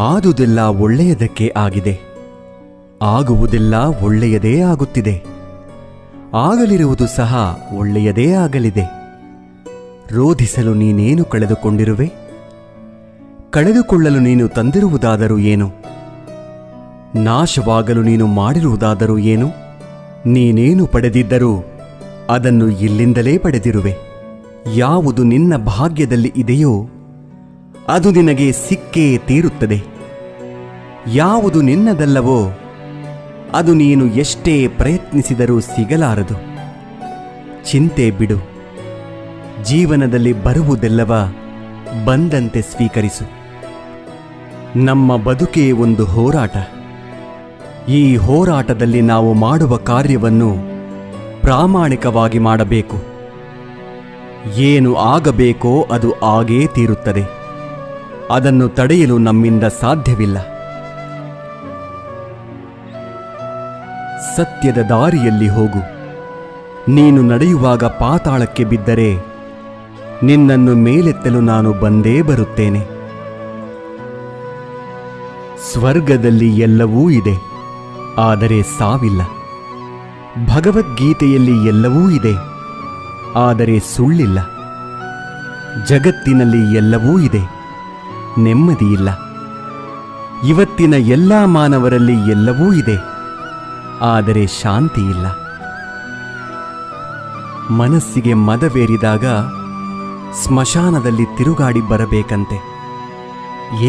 ಆದುದೆಲ್ಲ ಒಳ್ಳೆಯದಕ್ಕೆ ಆಗಿದೆ, ಆಗುವುದೆಲ್ಲ ಒಳ್ಳೆಯದೇ ಆಗುತ್ತಿದೆ, ಆಗಲಿರುವುದು ಸಹ ಒಳ್ಳೆಯದೇ ಆಗಲಿದೆ. ರೋಧಿಸಲು ನೀನೇನು ಕಳೆದುಕೊಂಡಿರುವೆ? ಕಳೆದುಕೊಳ್ಳಲು ನೀನು ತಂದಿರುವುದಾದರೂ ಏನು? ನಾಶವಾಗಲು ನೀನು ಮಾಡಿರುವುದಾದರೂ ಏನು? ನೀನೇನು ಪಡೆದಿದ್ದರೂ ಅದನ್ನು ಇಲ್ಲಿಂದಲೇ ಪಡೆದಿರುವೆ. ಯಾವುದು ನಿನ್ನ ಭಾಗ್ಯದಲ್ಲಿ ಇದೆಯೋ ಅದು ನಿನಗೆ ಸಿಕ್ಕೇ ತೀರುತ್ತದೆ. ಯಾವುದು ನಿನ್ನದಲ್ಲವೋ ಅದು ನೀನು ಎಷ್ಟೇ ಪ್ರಯತ್ನಿಸಿದರೂ ಸಿಗಲಾರದು. ಚಿಂತೆ ಬಿಡು. ಜೀವನದಲ್ಲಿ ಬರುವುದೆಲ್ಲವ ಬಂದಂತೆ ಸ್ವೀಕರಿಸು. ನಮ್ಮ ಬದುಕೇ ಒಂದು ಹೋರಾಟ. ಈ ಹೋರಾಟದಲ್ಲಿ ನಾವು ಮಾಡುವ ಕಾರ್ಯವನ್ನು ಪ್ರಾಮಾಣಿಕವಾಗಿ ಮಾಡಬೇಕು. ಏನು ಆಗಬೇಕೋ ಅದು ಆಗೇ ತೀರುತ್ತದೆ. ಅದನ್ನು ತಡೆಯಲು ನಮ್ಮಿಂದ ಸಾಧ್ಯವಿಲ್ಲ. ಸತ್ಯದ ದಾರಿಯಲ್ಲಿ ಹೋಗು. ನೀನು ನಡೆಯುವಾಗ ಪಾತಾಳಕ್ಕೆ ಬಿದ್ದರೆ ನಿನ್ನನ್ನು ಮೇಲೆತ್ತಲು ನಾನು ಬಂದೇ ಬರುತ್ತೇನೆ. ಸ್ವರ್ಗದಲ್ಲಿ ಎಲ್ಲವೂ ಇದೆ, ಆದರೆ ಸಾವಿಲ್ಲ. ಭಗವದ್ಗೀತೆಯಲ್ಲಿ ಎಲ್ಲವೂ ಇದೆ, ಆದರೆ ಸುಳ್ಳಿಲ್ಲ. ಜಗತ್ತಿನಲ್ಲಿ ಎಲ್ಲವೂ ಇದೆ, ನೆಮ್ಮದಿಯಿಲ್ಲ. ಇವತ್ತಿನ ಎಲ್ಲ ಮಾನವರಲ್ಲಿ ಎಲ್ಲವೂ ಇದೆ, ಆದರೆ ಶಾಂತಿಯಿಲ್ಲ. ಮನಸ್ಸಿಗೆ ಮದವೇರಿದಾಗ ಸ್ಮಶಾನದಲ್ಲಿ ತಿರುಗಾಡಿ ಬರಬೇಕಂತೆ.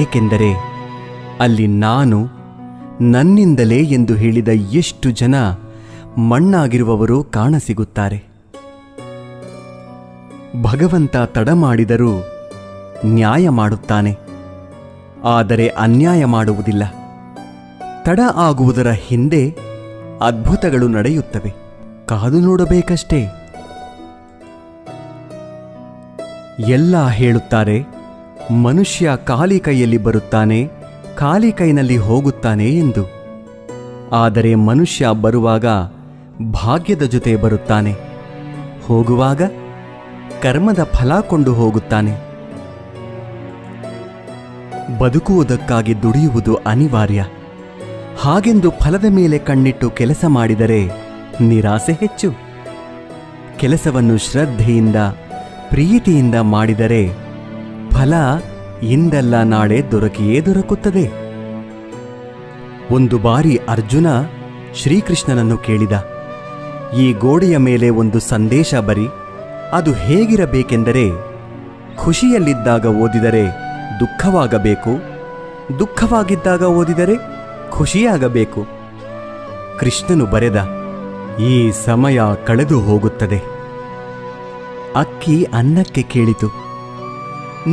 ಏಕೆಂದರೆ ಅಲ್ಲಿ ನಾನು ನನ್ನಿಂದಲೇ ಎಂದು ಹೇಳಿದ ಎಷ್ಟು ಜನ ಮಣ್ಣಾಗಿರುವವರು ಕಾಣಸಿಗುತ್ತಾರೆ. ಭಗವಂತ ತಡ ಮಾಡಿದರೂ ನ್ಯಾಯ ಮಾಡುತ್ತಾನೆ, ಆದರೆ ಅನ್ಯಾಯ ಮಾಡುವುದಿಲ್ಲ. ತಡ ಆಗುವುದರ ಹಿಂದೆ ಅದ್ಭುತಗಳು ನಡೆಯುತ್ತವೆ. ಕಾದು ನೋಡಬೇಕಷ್ಟೇ. ಎಲ್ಲ ಹೇಳುತ್ತಾರೆ, ಮನುಷ್ಯ ಖಾಲಿ ಕೈಯಲ್ಲಿ ಬರುತ್ತಾನೆ, ಖಾಲಿ ಕೈನಲ್ಲಿ ಹೋಗುತ್ತಾನೆ ಎಂದು. ಆದರೆ ಮನುಷ್ಯ ಬರುವಾಗ ಭಾಗ್ಯದ ಜೊತೆ ಬರುತ್ತಾನೆ, ಹೋಗುವಾಗ ಕರ್ಮದ ಫಲ ಕೊಂಡು ಹೋಗುತ್ತಾನೆ. ಬದುಕುವುದಕ್ಕಾಗಿ ದುಡಿಯುವುದು ಅನಿವಾರ್ಯ. ಹಾಗೆಂದು ಫಲದ ಮೇಲೆ ಕಣ್ಣಿಟ್ಟು ಕೆಲಸ ಮಾಡಿದರೆ ನಿರಾಸೆ ಹೆಚ್ಚು. ಕೆಲಸವನ್ನು ಶ್ರದ್ಧೆಯಿಂದ ಪ್ರೀತಿಯಿಂದ ಮಾಡಿದರೆ ಫಲ ಇಂದಲ್ಲ ನಾಳೆ ದೊರಕಿಯೇ ದೊರಕುತ್ತದೆ. ಒಂದು ಬಾರಿ ಅರ್ಜುನ ಶ್ರೀಕೃಷ್ಣನನ್ನು ಕೇಳಿದ, ಈ ಗೋಡೆಯ ಮೇಲೆ ಒಂದು ಸಂದೇಶ ಬರಿ. ಅದು ಹೇಗಿರಬೇಕೆಂದರೆ, ಖುಷಿಯಲ್ಲಿದ್ದಾಗ ಓದಿದರೆ ದುಃಖವಾಗಬೇಕು, ದುಃಖವಾಗಿದ್ದಾಗ ಓದಿದರೆ ಖುಷಿಯಾಗಬೇಕು. ಕೃಷ್ಣನು ಬರೆದ, ಈ ಸಮಯ ಕಳೆದು ಹೋಗುತ್ತದೆ. ಅಕ್ಕಿ ಅನ್ನಕ್ಕೆ ಕೇಳಿತು,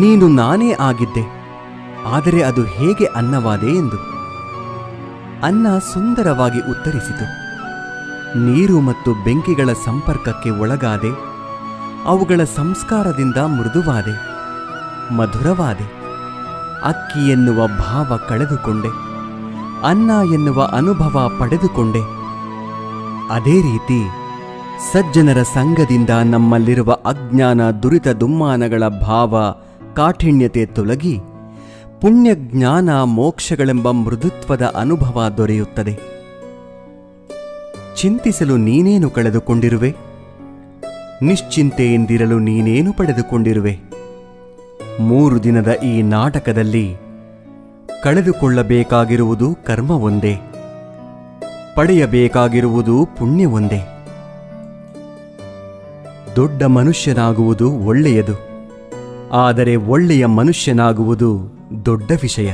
ನೀನು ನಾನೇ ಆಗಿದ್ದೆ, ಆದರೆ ಅದು ಹೇಗೆ ಅನ್ನವಾದೆ ಎಂದು. ಅನ್ನ ಸುಂದರವಾಗಿ ಉತ್ತರಿಸಿತು, ನೀರು ಮತ್ತು ಬೆಂಕಿಗಳ ಸಂಪರ್ಕಕ್ಕೆ ಒಳಗಾದೆ, ಅವುಗಳ ಸಂಸ್ಕಾರದಿಂದ ಮೃದುವಾದೆ, ಮಧುರವಾದೆ. ಅಕ್ಕಿ ಎನ್ನುವ ಭಾವ ಕಳೆದುಕೊಂಡೆ, ಅನ್ನ ಎನ್ನುವ ಅನುಭವ ಪಡೆದುಕೊಂಡೆ. ಅದೇ ರೀತಿ ಸಜ್ಜನರ ಸಂಗದಿಂದ ನಮ್ಮಲ್ಲಿರುವ ಅಜ್ಞಾನ, ದುರಿತ, ದುಮ್ಮಾನಗಳ ಭಾವ, ಕಾಠಿಣ್ಯತೆ ತೊಲಗಿ ಪುಣ್ಯ, ಜ್ಞಾನ, ಮೋಕ್ಷಗಳೆಂಬ ಮೃದುತ್ವದ ಅನುಭವ ದೊರೆಯುತ್ತದೆ. ಚಿಂತಿಸಲು ನೀನೇನು ಕಳೆದುಕೊಂಡಿರುವೆ? ನಿಶ್ಚಿಂತೆಯಿಂದಿರಲು ನೀನೇನು ಪಡೆದುಕೊಂಡಿರುವೆ? 3 ದಿನದ ಈ ನಾಟಕದಲ್ಲಿ ಕಳೆದುಕೊಳ್ಳಬೇಕಾಗಿರುವುದು ಕರ್ಮ ಒಂದೇ, ಪಡೆಯಬೇಕಾಗಿರುವುದು ಪುಣ್ಯ ಒಂದೇ. ದೊಡ್ಡ ಮನುಷ್ಯನಾಗುವುದು ಒಳ್ಳೆಯದು, ಆದರೆ ಒಳ್ಳೆಯ ಮನುಷ್ಯನಾಗುವುದು ದೊಡ್ಡ ವಿಷಯ.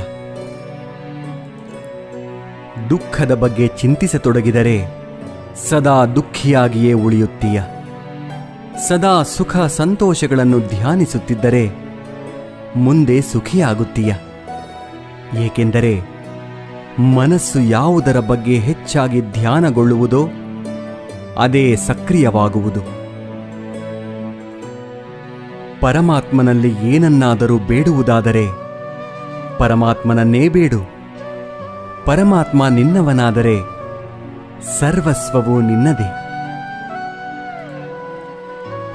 ದುಃಖದ ಬಗ್ಗೆ ಚಿಂತಿಸತೊಡಗಿದರೆ ಸದಾ ದುಃಖಿಯಾಗಿಯೇ ಉಳಿಯುತ್ತೀಯ. ಸದಾ ಸುಖ ಸಂತೋಷಗಳನ್ನು ಧ್ಯಾನಿಸುತ್ತಿದ್ದರೆ ಮುಂದೆ ಸುಖಿಯಾಗುತ್ತೀಯ. ಏಕೆಂದರೆ ಮನಸ್ಸು ಯಾವುದರ ಬಗ್ಗೆ ಹೆಚ್ಚಾಗಿ ಧ್ಯಾನಗೊಳ್ಳುವುದೋ ಅದೇ ಸಕ್ರಿಯವಾಗುವುದು. ಪರಮಾತ್ಮನಲ್ಲಿ ಏನನ್ನಾದರೂ ಬೇಡುವುದಾದರೆ ಪರಮಾತ್ಮನನ್ನೇ ಬೇಡು. ಪರಮಾತ್ಮ ನಿನ್ನವನಾದರೆ ಸರ್ವಸ್ವವೂ ನಿನ್ನದೇ.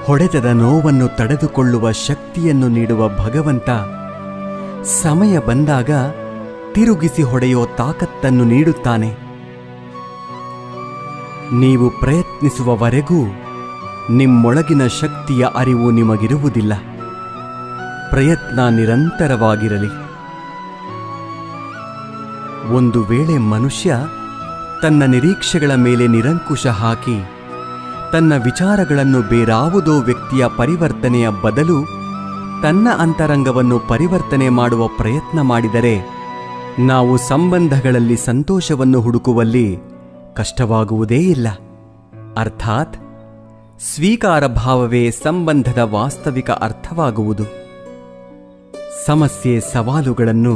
ಹೊಡೆತದ ನೋವನ್ನು ತಡೆದುಕೊಳ್ಳುವ ಶಕ್ತಿಯನ್ನು ನೀಡುವ ಭಗವಂತ ಸಮಯ ಬಂದಾಗ ತಿರುಗಿಸಿ ಹೊಡೆಯೋ ತಾಕತ್ತನ್ನು ನೀಡುತ್ತಾನೆ. ನೀವು ಪ್ರಯತ್ನಿಸುವವರೆಗೂ ನಿಮ್ಮೊಳಗಿನ ಶಕ್ತಿಯ ಅರಿವು ನಿಮಗಿರುವುದಿಲ್ಲ. ಪ್ರಯತ್ನ ನಿರಂತರವಾಗಿರಲಿ. ಒಂದು ವೇಳೆ ಮನುಷ್ಯ ತನ್ನ ನಿರೀಕ್ಷೆಗಳ ಮೇಲೆ ನಿರಂಕುಶ ಹಾಕಿ ತನ್ನ ವಿಚಾರಗಳನ್ನು ಬೇರಾವುದೋ ವ್ಯಕ್ತಿಯ ಪರಿವರ್ತನೆಯ ಬದಲು ತನ್ನ ಅಂತರಂಗವನ್ನು ಪರಿವರ್ತನೆ ಮಾಡುವ ಪ್ರಯತ್ನ ಮಾಡಿದರೆ ನಾವು ಸಂಬಂಧಗಳಲ್ಲಿ ಸಂತೋಷವನ್ನು ಹುಡುಕುವಲ್ಲಿ ಕಷ್ಟವಾಗುವುದೇ ಇಲ್ಲ. ಅರ್ಥಾತ್ ಸ್ವೀಕಾರ ಭಾವವೇ ಸಂಬಂಧದ ವಾಸ್ತವಿಕ ಅರ್ಥವಾಗುವುದು. ಸಮಸ್ಯೆ ಸವಾಲುಗಳನ್ನು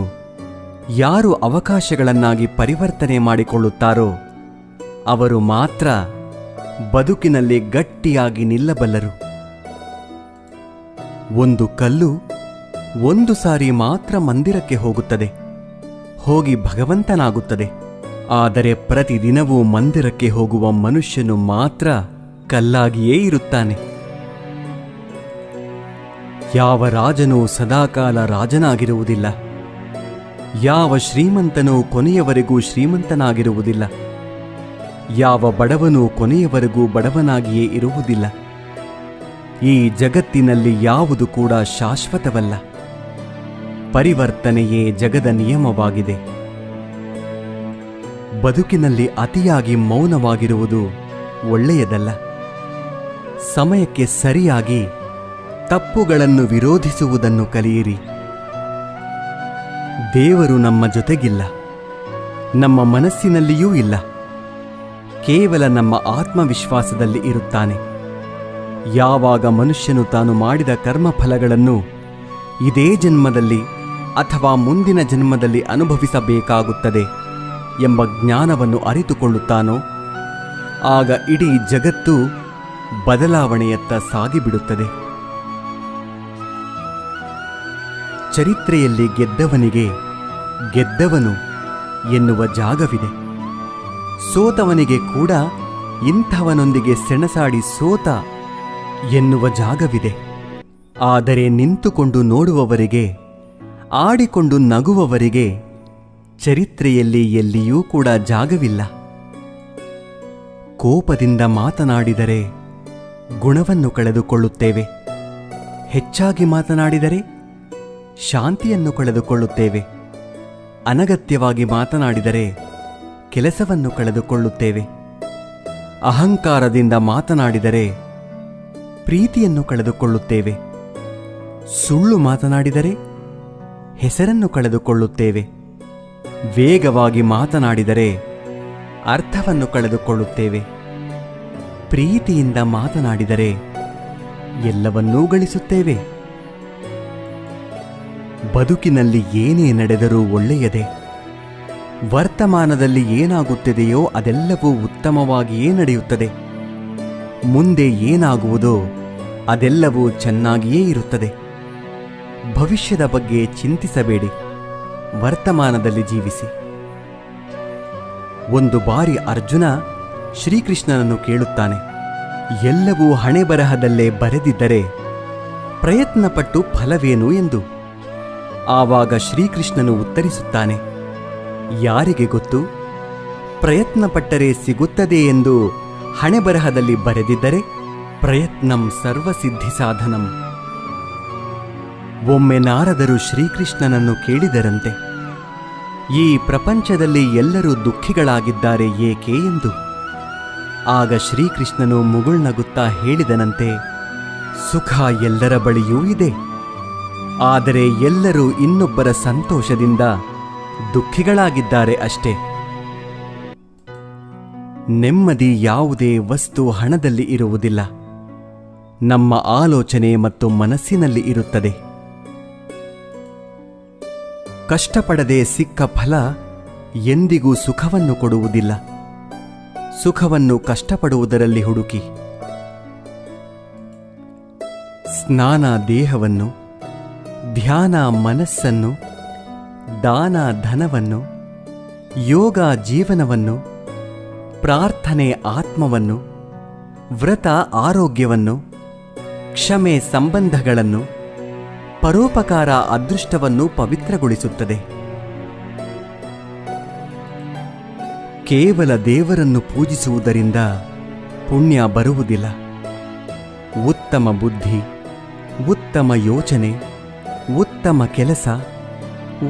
ಯಾರು ಅವಕಾಶಗಳನ್ನಾಗಿ ಪರಿವರ್ತನೆ ಮಾಡಿಕೊಳ್ಳುತ್ತಾರೋ ಅವರು ಮಾತ್ರ ಬದುಕಿನಲ್ಲಿ ಗಟ್ಟಿಯಾಗಿ ನಿಲ್ಲಬಲ್ಲರು. ಒಂದು ಕಲ್ಲು ಒಂದು ಸಾರಿ ಮಾತ್ರ ಮಂದಿರಕ್ಕೆ ಹೋಗುತ್ತದೆ, ಹೋಗಿ ಭಗವಂತನಾಗುತ್ತದೆ. ಆದರೆ ಪ್ರತಿದಿನವೂ ಮಂದಿರಕ್ಕೆ ಹೋಗುವ ಮನುಷ್ಯನು ಮಾತ್ರ ಕಲ್ಲಾಗಿಯೇ ಇರುತ್ತಾನೆ. ಯಾವ ರಾಜನೂ ಸದಾಕಾಲ ರಾಜನಾಗಿರುವುದಿಲ್ಲ. ಯಾವ ಶ್ರೀಮಂತನೂ ಕೊನೆಯವರೆಗೂ ಶ್ರೀಮಂತನಾಗಿರುವುದಿಲ್ಲ. ಯಾವ ಬಡವನೂ ಕೊನೆಯವರೆಗೂ ಬಡವನಾಗಿಯೇ ಇರುವುದಿಲ್ಲ. ಈ ಜಗತ್ತಿನಲ್ಲಿ ಯಾವುದು ಕೂಡ ಶಾಶ್ವತವಲ್ಲ. ಪರಿವರ್ತನೆಯೇ ಜಗದ ನಿಯಮವಾಗಿದೆ. ಬದುಕಿನಲ್ಲಿ ಅತಿಯಾಗಿ ಮೌನವಾಗಿರುವುದು ಒಳ್ಳೆಯದಲ್ಲ. ಸಮಯಕ್ಕೆ ಸರಿಯಾಗಿ ತಪ್ಪುಗಳನ್ನು ವಿರೋಧಿಸುವುದನ್ನು ಕಲಿಯಿರಿ. ದೇವರು ನಮ್ಮ ಜೊತೆಗಿಲ್ಲ, ನಮ್ಮ ಮನಸ್ಸಿನಲ್ಲಿಯೂ ಇಲ್ಲ. ಕೇವಲ ನಮ್ಮ ಆತ್ಮವಿಶ್ವಾಸದಲ್ಲಿ ಇರುತ್ತಾನೆ. ಯಾವಾಗ ಮನುಷ್ಯನು ತಾನು ಮಾಡಿದ ಕರ್ಮಫಲಗಳನ್ನು ಇದೇ ಜನ್ಮದಲ್ಲಿ ಅಥವಾ ಮುಂದಿನ ಜನ್ಮದಲ್ಲಿ ಅನುಭವಿಸಬೇಕಾಗುತ್ತದೆ ಎಂಬ ಜ್ಞಾನವನ್ನು ಅರಿತುಕೊಳ್ಳುತ್ತಾನೋ ಆಗ ಇಡೀ ಜಗತ್ತು ಬದಲಾವಣೆಯತ್ತ ಸಾಗಿಬಿಡುತ್ತದೆ. ಚರಿತ್ರೆಯಲ್ಲಿ ಗೆದ್ದವನಿಗೆ ಗೆದ್ದವನು ಎನ್ನುವ ಜಾಗವಿದೆ. ಸೋತವನಿಗೆ ಕೂಡ ಇಂಥವನೊಂದಿಗೆ ಸೆಣಸಾಡಿ ಸೋತ ಎನ್ನುವ ಜಾಗವಿದೆ. ಆದರೆ ನಿಂತುಕೊಂಡು ನೋಡುವವರಿಗೆ, ಆಡಿಕೊಂಡು ನಗುವವರಿಗೆ ಚರಿತ್ರೆಯಲ್ಲಿ ಎಲ್ಲಿಯೂ ಕೂಡ ಜಾಗವಿಲ್ಲ. ಕೋಪದಿಂದ ಮಾತನಾಡಿದರೆ ಗುಣವನ್ನು ಕಳೆದುಕೊಳ್ಳುತ್ತೇವೆ. ಹೆಚ್ಚಾಗಿ ಮಾತನಾಡಿದರೆ ಶಾಂತಿಯನ್ನು ಕಳೆದುಕೊಳ್ಳುತ್ತೇವೆ. ಅನಗತ್ಯವಾಗಿ ಮಾತನಾಡಿದರೆ ಕೆಲಸವನ್ನು ಕಳೆದುಕೊಳ್ಳುತ್ತೇವೆ. ಅಹಂಕಾರದಿಂದ ಮಾತನಾಡಿದರೆ ಪ್ರೀತಿಯನ್ನು ಕಳೆದುಕೊಳ್ಳುತ್ತೇವೆ. ಸುಳ್ಳು ಮಾತನಾಡಿದರೆ ಹೆಸರನ್ನು ಕಳೆದುಕೊಳ್ಳುತ್ತೇವೆ. ವೇಗವಾಗಿ ಮಾತನಾಡಿದರೆ ಅರ್ಥವನ್ನು ಕಳೆದುಕೊಳ್ಳುತ್ತೇವೆ. ಪ್ರೀತಿಯಿಂದ ಮಾತನಾಡಿದರೆ ಎಲ್ಲವನ್ನೂ ಗಳಿಸುತ್ತೇವೆ. ಬದುಕಿನಲ್ಲಿ ಏನೇ ನಡೆದರೂ ಒಳ್ಳೆಯದೇ. ವರ್ತಮಾನದಲ್ಲಿ ಏನಾಗುತ್ತಿದೆಯೋ ಅದೆಲ್ಲವೂ ಉತ್ತಮವಾಗಿಯೇ ನಡೆಯುತ್ತದೆ. ಮುಂದೆ ಏನಾಗುವುದೋ ಅದೆಲ್ಲವೂ ಚೆನ್ನಾಗಿಯೇ ಇರುತ್ತದೆ. ಭವಿಷ್ಯದ ಬಗ್ಗೆ ಚಿಂತಿಸಬೇಡಿ, ವರ್ತಮಾನದಲ್ಲಿ ಜೀವಿಸಿ. ಒಂದು ಬಾರಿ ಅರ್ಜುನ ಶ್ರೀಕೃಷ್ಣನನ್ನು ಕೇಳುತ್ತಾನೆ, ಎಲ್ಲವೂ ಹಣೆಬರಹದಲ್ಲೇ ಬರೆದಿದ್ದರೆ ಪ್ರಯತ್ನಪಟ್ಟು ಫಲವೇನು ಎಂದು. ಆವಾಗ ಶ್ರೀಕೃಷ್ಣನು ಉತ್ತರಿಸುತ್ತಾನೆ, ಯಾರಿಗೆ ಗೊತ್ತು, ಪ್ರಯತ್ನಪಟ್ಟರೆ ಸಿಗುತ್ತದೆ ಎಂದು ಹಣೆಬರಹದಲ್ಲಿ ಬರೆದಿದ್ದರೆ ಪ್ರಯತ್ನಂ ಸರ್ವಸಿದ್ಧಿ ಸಾಧನಂ. ಒಮ್ಮೆ ನಾರದರು ಶ್ರೀಕೃಷ್ಣನನ್ನು ಕೇಳಿದರಂತೆ, ಈ ಪ್ರಪಂಚದಲ್ಲಿ ಎಲ್ಲರೂ ದುಃಖಿಗಳಾಗಿದ್ದಾರೆ ಏಕೆ ಎಂದು. ಆಗ ಶ್ರೀಕೃಷ್ಣನು ಮುಗುಳ್ನಗುತ್ತಾ ಹೇಳಿದನಂತೆ, ಸುಖ ಎಲ್ಲರ ಬಳಿಯೂ ಇದೆ, ಆದರೆ ಎಲ್ಲರೂ ಇನ್ನೊಬ್ಬರ ಸಂತೋಷದಿಂದ ದುಃಖಿಗಳಾಗಿದ್ದಾರೆ ಅಷ್ಟೇ. ನೆಮ್ಮದಿ ಯಾವುದೇ ವಸ್ತು ಹಣದಲ್ಲಿ ಇರುವುದಿಲ್ಲ, ನಮ್ಮ ಆಲೋಚನೆ ಮತ್ತು ಮನಸ್ಸಿನಲ್ಲಿ ಇರುತ್ತದೆ. ಕಷ್ಟಪಡದೆ ಸಿಕ್ಕ ಫಲ ಎಂದಿಗೂ ಸುಖವನ್ನು ಕೊಡುವುದಿಲ್ಲ. ಸುಖವನ್ನು ಕಷ್ಟಪಡುವುದರಲ್ಲಿ ಹುಡುಕಿ. ಸ್ನಾನ ದೇಹವನ್ನು, ಧ್ಯಾನ ಮನಸ್ಸನ್ನು, ದಾನ ಧನವನ್ನು, ಯೋಗ ಜೀವನವನ್ನು, ಪ್ರಾರ್ಥನೆ ಆತ್ಮವನ್ನು, ವ್ರತ ಆರೋಗ್ಯವನ್ನು, ಕ್ಷಮೆ ಸಂಬಂಧಗಳನ್ನು, ಪರೋಪಕಾರ ಅದೃಷ್ಟವನ್ನು ಪವಿತ್ರಗೊಳಿಸುತ್ತದೆ. ಕೇವಲ ದೇವರನ್ನು ಪೂಜಿಸುವುದರಿಂದ ಪುಣ್ಯ ಬರುವುದಿಲ್ಲ. ಉತ್ತಮ ಬುದ್ಧಿ, ಉತ್ತಮ ಯೋಚನೆ, ಉತ್ತಮ ಕೆಲಸ,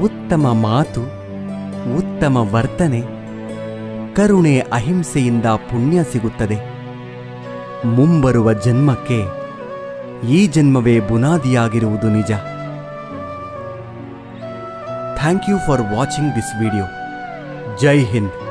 ಉತ್ತಮ ಮಾತು, ಉತ್ತಮ ವರ್ತನೆ, ಕರುಣೆ, ಅಹಿಂಸೆಯಿಂದ ಪುಣ್ಯ ಸಿಗುತ್ತದೆ. ಮುಂಬರುವ ಜನ್ಮಕ್ಕೆ ಈ ಜನ್ಮವೇ ಬುನಾದಿಯಾಗಿರುವುದು ನಿಜ. Thank you for watching this video. Jai Hind.